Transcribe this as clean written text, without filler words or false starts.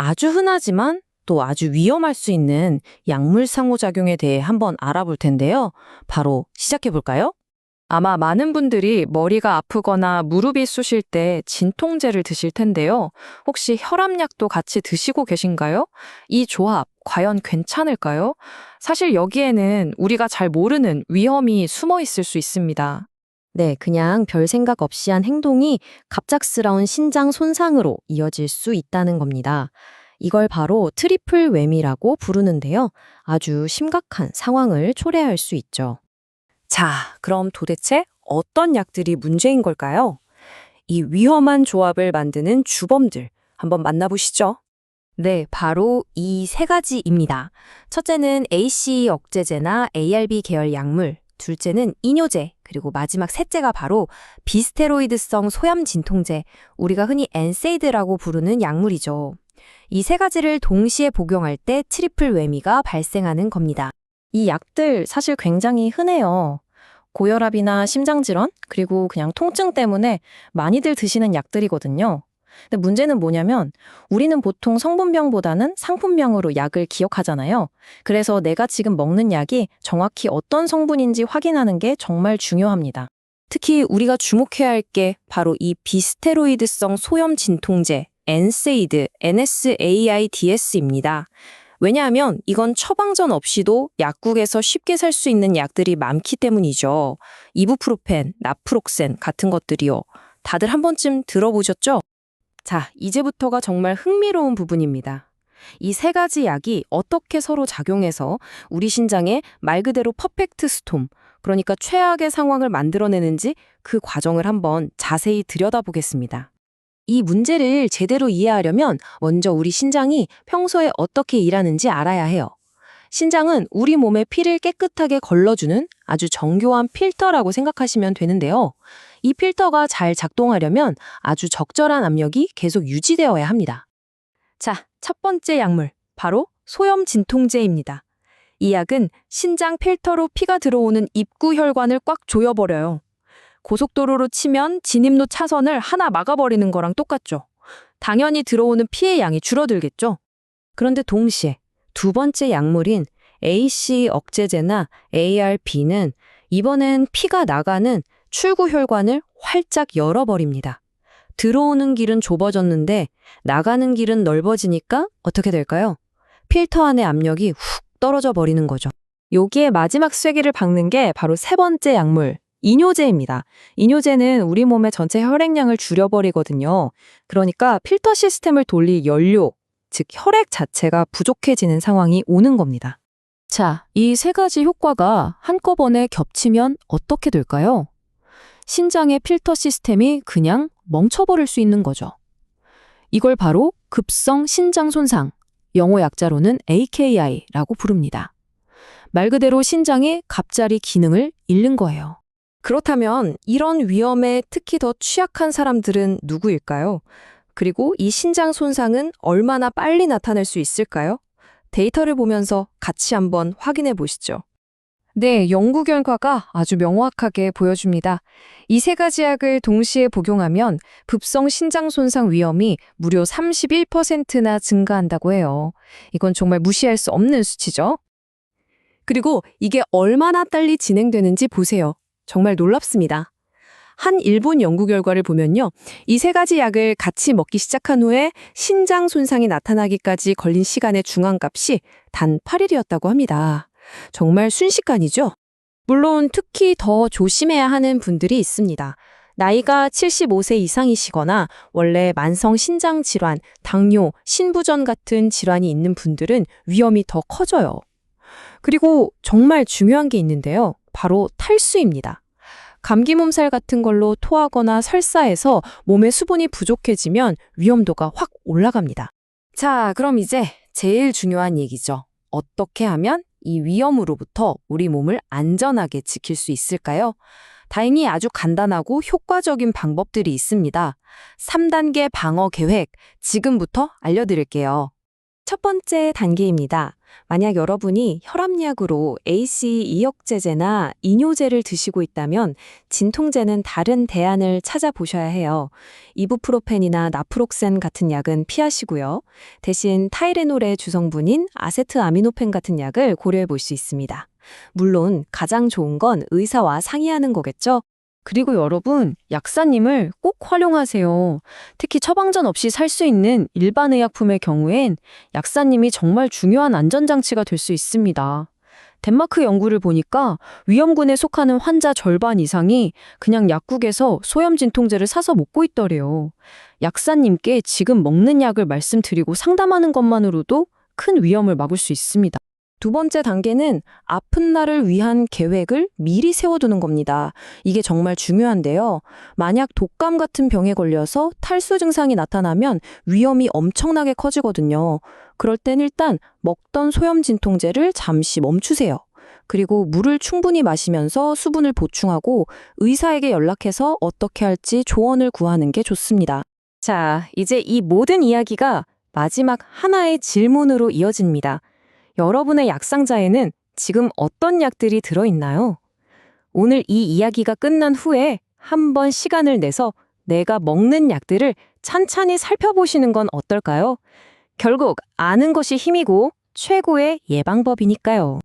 아주 흔하지만 또 아주 위험할 수 있는 약물 상호작용에 대해 한번 알아볼 텐데요. 바로 시작해 볼까요? 아마 많은 분들이 머리가 아프거나 무릎이 쑤실 때 진통제를 드실 텐데요. 혹시 혈압약도 같이 드시고 계신가요? 이 조합 과연 괜찮을까요? 사실 여기에는 우리가 잘 모르는 위험이 숨어 있을 수 있습니다. 네, 그냥 별 생각 없이 한 행동이 갑작스러운 신장 손상으로 이어질 수 있다는 겁니다. 이걸 바로 트리플 웸이라고 부르는데요. 아주 심각한 상황을 초래할 수 있죠. 자, 그럼 도대체 어떤 약들이 문제인 걸까요? 이 위험한 조합을 만드는 주범들 한번 만나보시죠. 네, 바로 이 세 가지입니다. 첫째는 ACE 억제제나 ARB 계열 약물, 둘째는 이뇨제, 그리고 마지막 셋째가 바로 비스테로이드성 소염 진통제, 우리가 흔히 엔세이드라고 부르는 약물이죠. 이 세 가지를 동시에 복용할 때 트리플 웨미가 발생하는 겁니다. 이 약들 사실 굉장히 흔해요. 고혈압이나 심장질환, 그리고 그냥 통증 때문에 많이들 드시는 약들이거든요. 근데 문제는 뭐냐면 우리는 보통 성분명보다는 상품명으로 약을 기억하잖아요. 그래서 내가 지금 먹는 약이 정확히 어떤 성분인지 확인하는 게 정말 중요합니다. 특히 우리가 주목해야 할 게 바로 이 비스테로이드성 소염 진통제, 엔세이드, NSAIDS입니다. 왜냐하면 이건 처방전 없이도 약국에서 쉽게 살 수 있는 약들이 많기 때문이죠. 이부프로펜, 나프록센 같은 것들이요. 다들 한 번쯤 들어보셨죠? 자, 이제부터가 정말 흥미로운 부분입니다. 이 세 가지 약이 어떻게 서로 작용해서 우리 신장에 말 그대로 퍼펙트 스톰, 그러니까 최악의 상황을 만들어내는지 그 과정을 한번 자세히 들여다보겠습니다. 이 문제를 제대로 이해하려면 먼저 우리 신장이 평소에 어떻게 일하는지 알아야 해요. 신장은 우리 몸의 피를 깨끗하게 걸러주는 아주 정교한 필터라고 생각하시면 되는데요. 이 필터가 잘 작동하려면 아주 적절한 압력이 계속 유지되어야 합니다. 자, 첫 번째 약물, 바로 소염 진통제입니다. 이 약은 신장 필터로 피가 들어오는 입구 혈관을 꽉 조여버려요. 고속도로로 치면 진입로 차선을 하나 막아버리는 거랑 똑같죠. 당연히 들어오는 피의 양이 줄어들겠죠. 그런데 동시에 두 번째 약물인 AC 억제제나 ARB는 이번엔 피가 나가는 출구 혈관을 활짝 열어버립니다. 들어오는 길은 좁아졌는데 나가는 길은 넓어지니까 어떻게 될까요? 필터 안의 압력이 훅 떨어져 버리는 거죠. 여기에 마지막 쐐기를 박는 게 바로 세 번째 약물, 이뇨제입니다. 이뇨제는 우리 몸의 전체 혈액량을 줄여버리거든요. 그러니까 필터 시스템을 돌릴 연료, 즉 혈액 자체가 부족해지는 상황이 오는 겁니다. 자, 이 세 가지 효과가 한꺼번에 겹치면 어떻게 될까요? 신장의 필터 시스템이 그냥 멈춰버릴 수 있는 거죠. 이걸 바로 급성 신장 손상, 영어 약자로는 AKI라고 부릅니다. 말 그대로 신장이 갑자기 기능을 잃는 거예요. 그렇다면 이런 위험에 특히 더 취약한 사람들은 누구일까요? 그리고 이 신장 손상은 얼마나 빨리 나타날 수 있을까요? 데이터를 보면서 같이 한번 확인해 보시죠. 네, 연구 결과가 아주 명확하게 보여줍니다. 이 세 가지 약을 동시에 복용하면 급성 신장 손상 위험이 무려 31%나 증가한다고 해요. 이건 정말 무시할 수 없는 수치죠. 그리고 이게 얼마나 빨리 진행되는지 보세요. 정말 놀랍습니다. 한 일본 연구 결과를 보면요. 이 세 가지 약을 같이 먹기 시작한 후에 신장 손상이 나타나기까지 걸린 시간의 중앙값이 단 8일이었다고 합니다. 정말 순식간이죠? 물론 특히 더 조심해야 하는 분들이 있습니다. 나이가 75세 이상이시거나 원래 만성 신장 질환, 당뇨, 신부전 같은 질환이 있는 분들은 위험이 더 커져요. 그리고 정말 중요한 게 있는데요. 바로 탈수입니다. 감기 몸살 같은 걸로 토하거나 설사해서 몸에 수분이 부족해지면 위험도가 확 올라갑니다. 자, 그럼 이제 제일 중요한 얘기죠. 어떻게 하면 이 위험으로부터 우리 몸을 안전하게 지킬 수 있을까요? 다행히 아주 간단하고 효과적인 방법들이 있습니다. 3단계 방어 계획, 지금부터 알려드릴게요. 첫 번째 단계입니다. 만약 여러분이 혈압약으로 ACE2억제제나 이뇨제를 드시고 있다면 진통제는 다른 대안을 찾아보셔야 해요. 이부프로펜이나 나프록센 같은 약은 피하시고요. 대신 타이레놀의 주성분인 아세트아미노펜 같은 약을 고려해 볼 수 있습니다. 물론 가장 좋은 건 의사와 상의하는 거겠죠? 그리고 여러분, 약사님을 꼭 활용하세요. 특히 처방전 없이 살 수 있는 일반 의약품의 경우엔 약사님이 정말 중요한 안전장치가 될 수 있습니다. 덴마크 연구를 보니까 위험군에 속하는 환자 절반 이상이 그냥 약국에서 소염 진통제를 사서 먹고 있더래요. 약사님께 지금 먹는 약을 말씀드리고 상담하는 것만으로도 큰 위험을 막을 수 있습니다. 두 번째 단계는 아픈 날을 위한 계획을 미리 세워두는 겁니다. 이게 정말 중요한데요. 만약 독감 같은 병에 걸려서 탈수 증상이 나타나면 위험이 엄청나게 커지거든요. 그럴 땐 일단 먹던 소염 진통제를 잠시 멈추세요. 그리고 물을 충분히 마시면서 수분을 보충하고 의사에게 연락해서 어떻게 할지 조언을 구하는 게 좋습니다. 자, 이제 이 모든 이야기가 마지막 하나의 질문으로 이어집니다. 여러분의 약상자에는 지금 어떤 약들이 들어있나요? 오늘 이 이야기가 끝난 후에 한번 시간을 내서 내가 먹는 약들을 찬찬히 살펴보시는 건 어떨까요? 결국 아는 것이 힘이고 최고의 예방법이니까요.